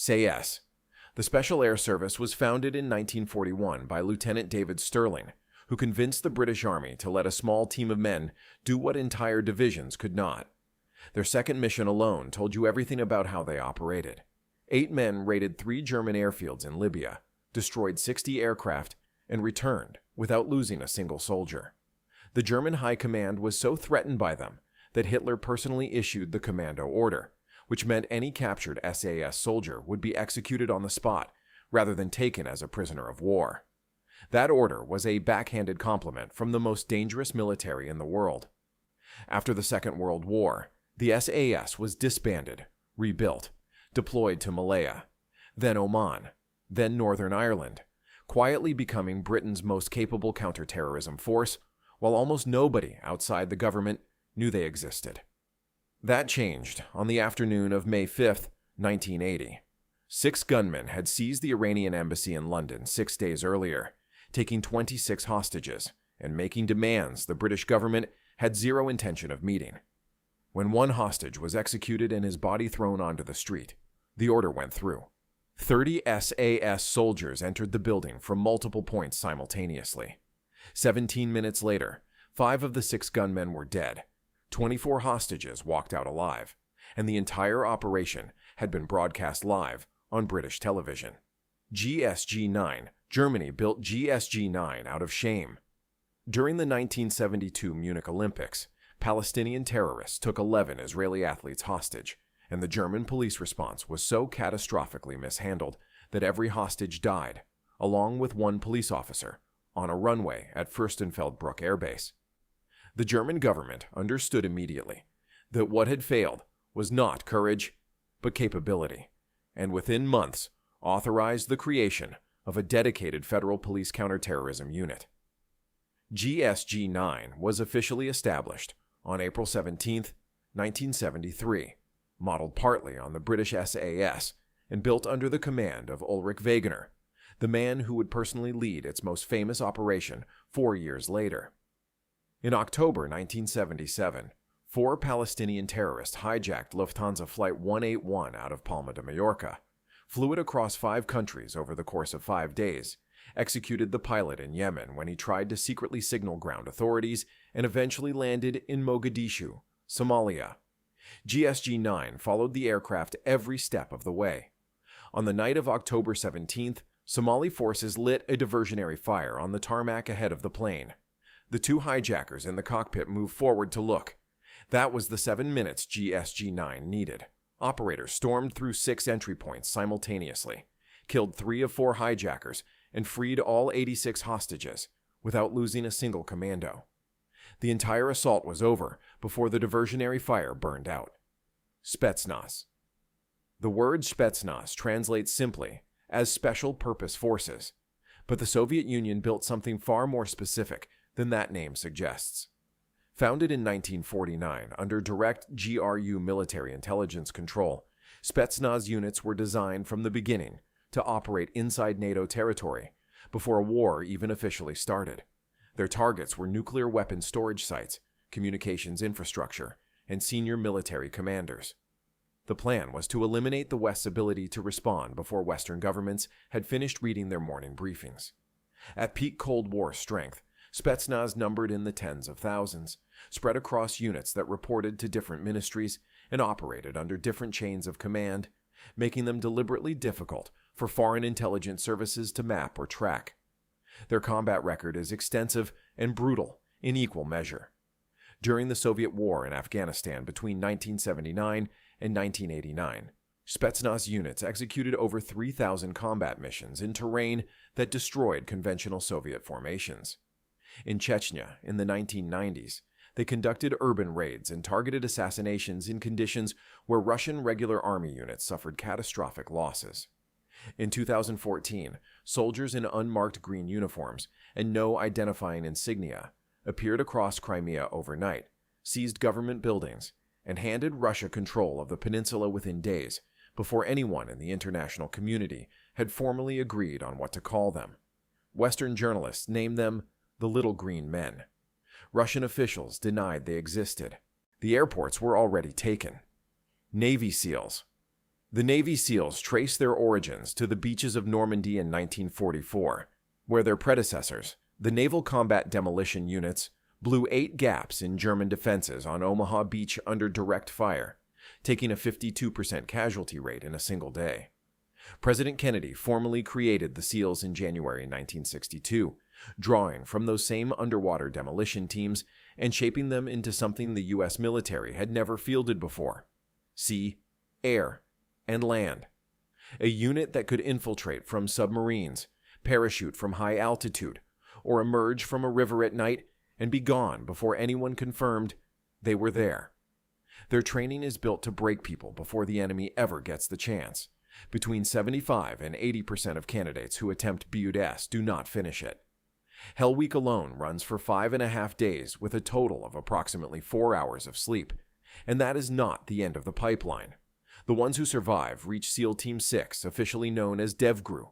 SAS. The Special Air Service was founded in 1941 by Lieutenant David Stirling, who convinced the British Army to let a small team of men do what entire divisions could not. Their second mission alone told you everything about how they operated. 8 men raided 3 German airfields in Libya, destroyed 60 aircraft, and returned without losing a single soldier. The German High Command was so threatened by them that Hitler personally issued the Commando Order, which meant any captured SAS soldier would be executed on the spot rather than taken as a prisoner of war. That order was a backhanded compliment from the most dangerous military in the world. After the Second World War, the SAS was disbanded, rebuilt, deployed to Malaya, then Oman, then Northern Ireland, quietly becoming Britain's most capable counterterrorism force, while almost nobody outside the government knew they existed. That changed on the afternoon of May 5, 1980. 6 gunmen had seized the Iranian embassy in London 6 days earlier, taking 26 hostages and making demands the British government had zero intention of meeting. When one hostage was executed and his body thrown onto the street, the order went through. 30 SAS soldiers entered the building from multiple points simultaneously. 17 minutes later, 5 of the 6 gunmen were dead. 24 hostages walked out alive, and the entire operation had been broadcast live on British television. GSG-9. Germany built GSG-9 out of shame. During the 1972 Munich Olympics, Palestinian terrorists took 11 Israeli athletes hostage, and the German police response was so catastrophically mishandled that every hostage died, along with 1 police officer, on a runway at Fürstenfeldbruck Air Base. The German government understood immediately that what had failed was not courage, but capability, and within months authorized the creation of a dedicated federal police counterterrorism unit. GSG-9 was officially established on April 17, 1973, modeled partly on the British SAS and built under the command of Ulrich Wegener, the man who would personally lead its most famous operation 4 years later. In October 1977, 4 Palestinian terrorists hijacked Lufthansa Flight 181 out of Palma de Mallorca, flew it across 5 countries over the course of 5 days, executed the pilot in Yemen when he tried to secretly signal ground authorities, and eventually landed in Mogadishu, Somalia. GSG-9 followed the aircraft every step of the way. On the night of October 17th, Somali forces lit a diversionary fire on the tarmac ahead of the plane. The 2 hijackers in the cockpit moved forward to look. That was the 7 minutes GSG-9 needed. Operators stormed through 6 entry points simultaneously, killed 3 of 4 hijackers, and freed all 86 hostages without losing a single commando. The entire assault was over before the diversionary fire burned out. Spetsnaz. The word Spetsnaz translates simply as Special Purpose Forces, but the Soviet Union built something far more specific than that name suggests. Founded in 1949 under direct GRU military intelligence control, Spetsnaz units were designed from the beginning to operate inside NATO territory before a war even officially started. Their targets were nuclear weapon storage sites, communications infrastructure, and senior military commanders. The plan was to eliminate the West's ability to respond before Western governments had finished reading their morning briefings. At peak Cold War strength, Spetsnaz numbered in the tens of thousands, spread across units that reported to different ministries and operated under different chains of command, making them deliberately difficult for foreign intelligence services to map or track. Their combat record is extensive and brutal in equal measure. During the Soviet War in Afghanistan between 1979 and 1989, Spetsnaz units executed over 3,000 combat missions in terrain that destroyed conventional Soviet formations. In Chechnya in the 1990s, they conducted urban raids and targeted assassinations in conditions where Russian regular army units suffered catastrophic losses. In 2014, soldiers in unmarked green uniforms and no identifying insignia appeared across Crimea overnight, seized government buildings, and handed Russia control of the peninsula within days before anyone in the international community had formally agreed on what to call them. Western journalists named them the Little Green Men. Russian officials denied they existed. The airports were already taken. Navy SEALs. The Navy SEALs trace their origins to the beaches of Normandy in 1944, where their predecessors, the Naval Combat Demolition Units, blew 8 gaps in German defenses on Omaha Beach under direct fire, taking a 52% casualty rate in a single day. President Kennedy formally created the SEALs in January 1962, drawing from those same underwater demolition teams and shaping them into something the U.S. military had never fielded before: sea, air, and land. A unit that could infiltrate from submarines, parachute from high altitude, or emerge from a river at night and be gone before anyone confirmed they were there. Their training is built to break people before the enemy ever gets the chance. Between 75 and 80% of candidates who attempt BUD/S do not finish it. Hell Week alone runs for 5.5 days with a total of approximately 4 hours of sleep, and that is not the end of the pipeline. The ones who survive reach SEAL Team 6, officially known as DevGru,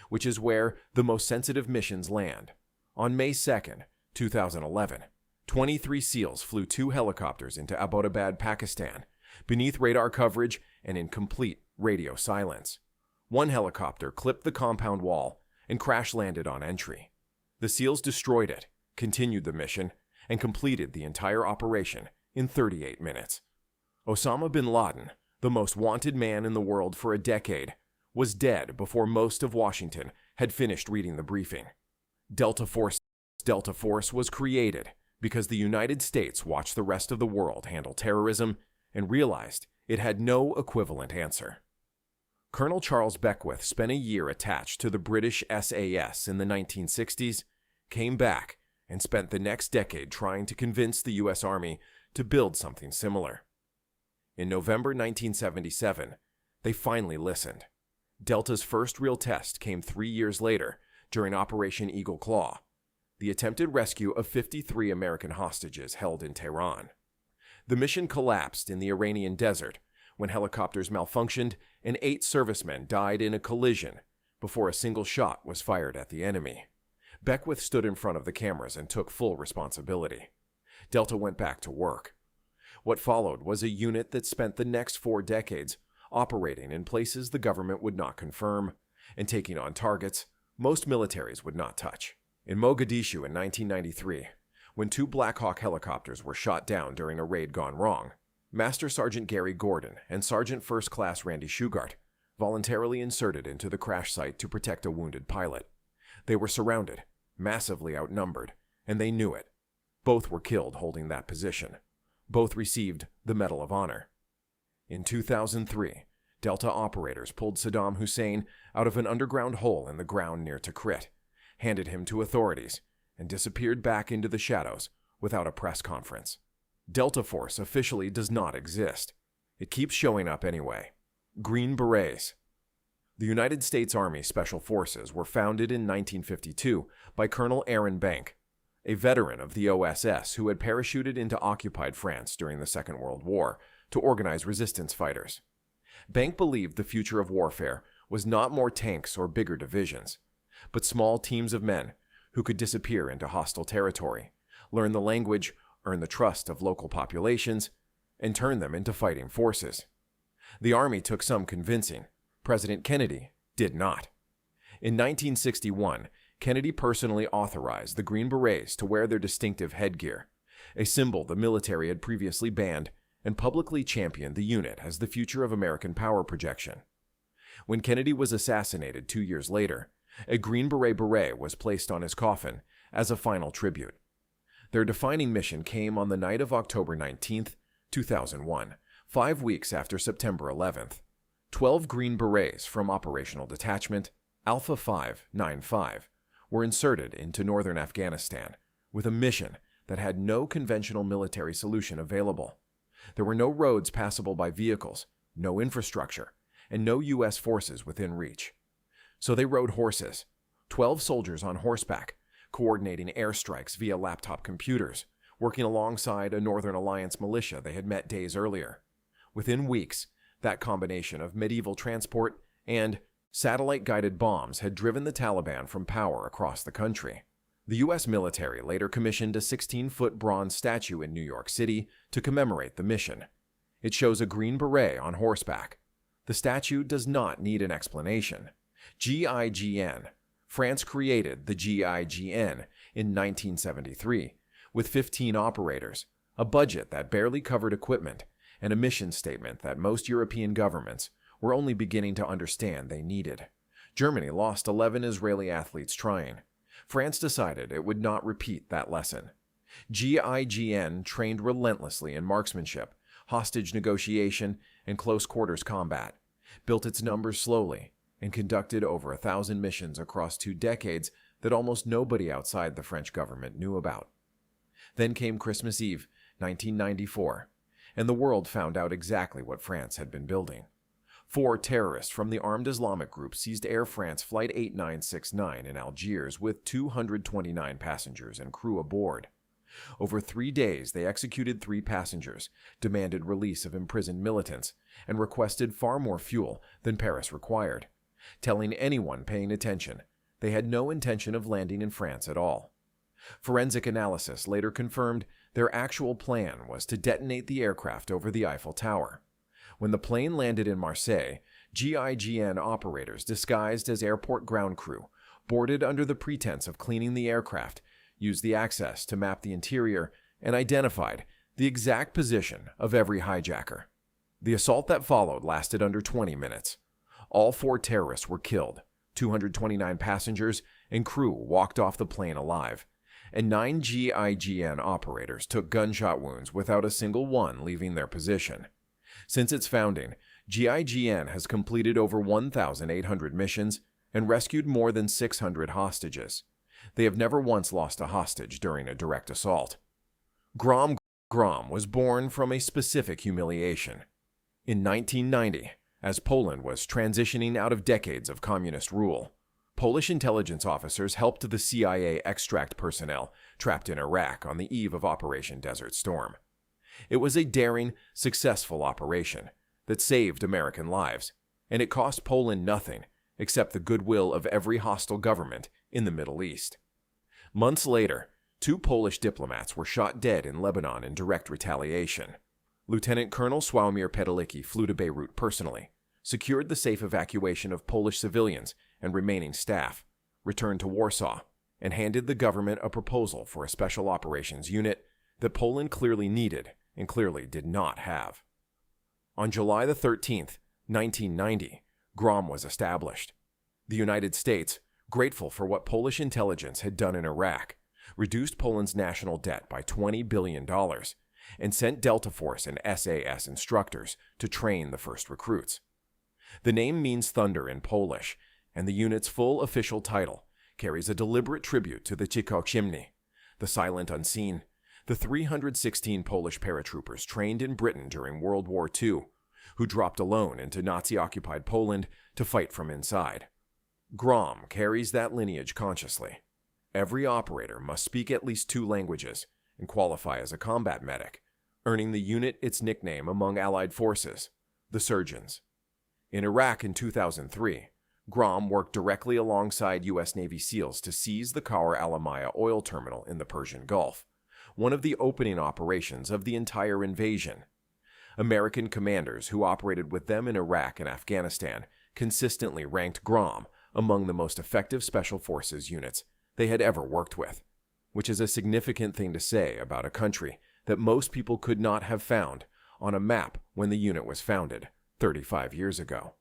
which is where the most sensitive missions land. On May 2nd, 2011, 23 SEALs flew 2 helicopters into Abbottabad, Pakistan, beneath radar coverage and in complete radio silence. One helicopter clipped the compound wall and crash-landed on entry. The SEALs destroyed it, continued the mission, and completed the entire operation in 38 minutes. Osama bin Laden, the most wanted man in the world for a decade, was dead before most of Washington had finished reading the briefing. Delta Force was created because the United States watched the rest of the world handle terrorism and realized it had no equivalent answer. Colonel Charles Beckwith spent a year attached to the British SAS in the 1960s, came back, and spent the next decade trying to convince the U.S. Army to build something similar. In November 1977, they finally listened. Delta's first real test came 3 years later during Operation Eagle Claw, the attempted rescue of 53 American hostages held in Tehran. The mission collapsed in the Iranian desert when helicopters malfunctioned and 8 servicemen died in a collision before a single shot was fired at the enemy. Beckwith stood in front of the cameras and took full responsibility. Delta went back to work. What followed was a unit that spent the next 4 decades operating in places the government would not confirm and taking on targets most militaries would not touch. In Mogadishu in 1993, when 2 Black Hawk helicopters were shot down during a raid gone wrong, Master Sergeant Gary Gordon and Sergeant First Class Randy Shugart voluntarily inserted into the crash site to protect a wounded pilot. They were surrounded, massively outnumbered, and they knew it. Both were killed holding that position. Both received the Medal of Honor. In 2003, Delta operators pulled Saddam Hussein out of an underground hole in the ground near Tikrit, handed him to authorities, and disappeared back into the shadows without a press conference. Delta Force officially does not exist. It keeps showing up anyway. Green Berets. The United States Army Special Forces were founded in 1952 by Colonel Aaron Bank, a veteran of the OSS who had parachuted into occupied France during the Second World War to organize resistance fighters. Bank believed the future of warfare was not more tanks or bigger divisions, but small teams of men who could disappear into hostile territory, learn the language, earn the trust of local populations, and turn them into fighting forces. The Army took some convincing. President Kennedy did not. In 1961, Kennedy personally authorized the Green Berets to wear their distinctive headgear, a symbol the military had previously banned, and publicly championed the unit as the future of American power projection. When Kennedy was assassinated 2 years later, a Green Beret was placed on his coffin as a final tribute. Their defining mission came on the night of October 19, 2001, 5 weeks after September 11th. 12 Green Berets from Operational Detachment Alpha 595 were inserted into northern Afghanistan with a mission that had no conventional military solution available. There were no roads passable by vehicles, no infrastructure, and no U.S. forces within reach. So they rode horses, 12 soldiers on horseback, coordinating airstrikes via laptop computers, working alongside a Northern Alliance militia they had met days earlier. Within weeks, that combination of medieval transport and satellite-guided bombs had driven the Taliban from power across the country. The U.S. military later commissioned a 16-foot bronze statue in New York City to commemorate the mission. It shows a Green Beret on horseback, The statue does not need an explanation. GIGN. France created the GIGN in 1973 with 15 operators, a budget that barely covered equipment, and a mission statement that most European governments were only beginning to understand they needed. Germany lost 11 Israeli athletes trying. France decided it would not repeat that lesson. GIGN trained relentlessly in marksmanship, hostage negotiation, and close-quarters combat, built its numbers slowly, and conducted over 1,000 missions across 2 decades that almost nobody outside the French government knew about. Then came Christmas Eve, 1994, and the world found out exactly what France had been building. 4 terrorists from the armed Islamic group seized Air France Flight 8969 in Algiers with 229 passengers and crew aboard. Over 3 days, they executed 3 passengers, demanded release of imprisoned militants, and requested far more fuel than Paris required, telling anyone paying attention they had no intention of landing in France at all. Forensic analysis later confirmed their actual plan was to detonate the aircraft over the Eiffel Tower. When the plane landed in Marseille, GIGN operators disguised as airport ground crew boarded under the pretense of cleaning the aircraft, used the access to map the interior, and identified the exact position of every hijacker. The assault that followed lasted under 20 minutes. All 4 terrorists were killed, 229 passengers and crew walked off the plane alive, and 9 GIGN operators took gunshot wounds without a single one leaving their position. Since its founding, GIGN has completed over 1,800 missions and rescued more than 600 hostages. They have never once lost a hostage during a direct assault. Grom was born from a specific humiliation. In 1990, as Poland was transitioning out of decades of communist rule, Polish intelligence officers helped the CIA extract personnel trapped in Iraq on the eve of Operation Desert Storm. It was a daring, successful operation that saved American lives, and it cost Poland nothing except the goodwill of every hostile government in the Middle East. Months later, 2 Polish diplomats were shot dead in Lebanon in direct retaliation. Lieutenant Colonel Sławomir Pedelicki flew to Beirut personally, secured the safe evacuation of Polish civilians and remaining staff, returned to Warsaw, and handed the government a proposal for a special operations unit that Poland clearly needed and clearly did not have. On July 13, 1990, GROM was established. The United States, grateful for what Polish intelligence had done in Iraq, reduced Poland's national debt by $20 billion and sent Delta Force and SAS instructors to train the first recruits. The name means thunder in Polish, and the unit's full official title carries a deliberate tribute to the Cichocimni, the silent unseen, the 316 Polish paratroopers trained in Britain during World War II, who dropped alone into Nazi-occupied Poland to fight from inside. GROM carries that lineage consciously. Every operator must speak at least 2 languages and qualify as a combat medic, earning the unit its nickname among Allied forces, the Surgeons. In Iraq in 2003, GROM worked directly alongside U.S. Navy SEALs to seize the Khawar al-Amaya oil terminal in the Persian Gulf, one of the opening operations of the entire invasion. American commanders who operated with them in Iraq and Afghanistan consistently ranked GROM among the most effective special forces units they had ever worked with, which is a significant thing to say about a country that most people could not have found on a map when the unit was founded 35 years ago.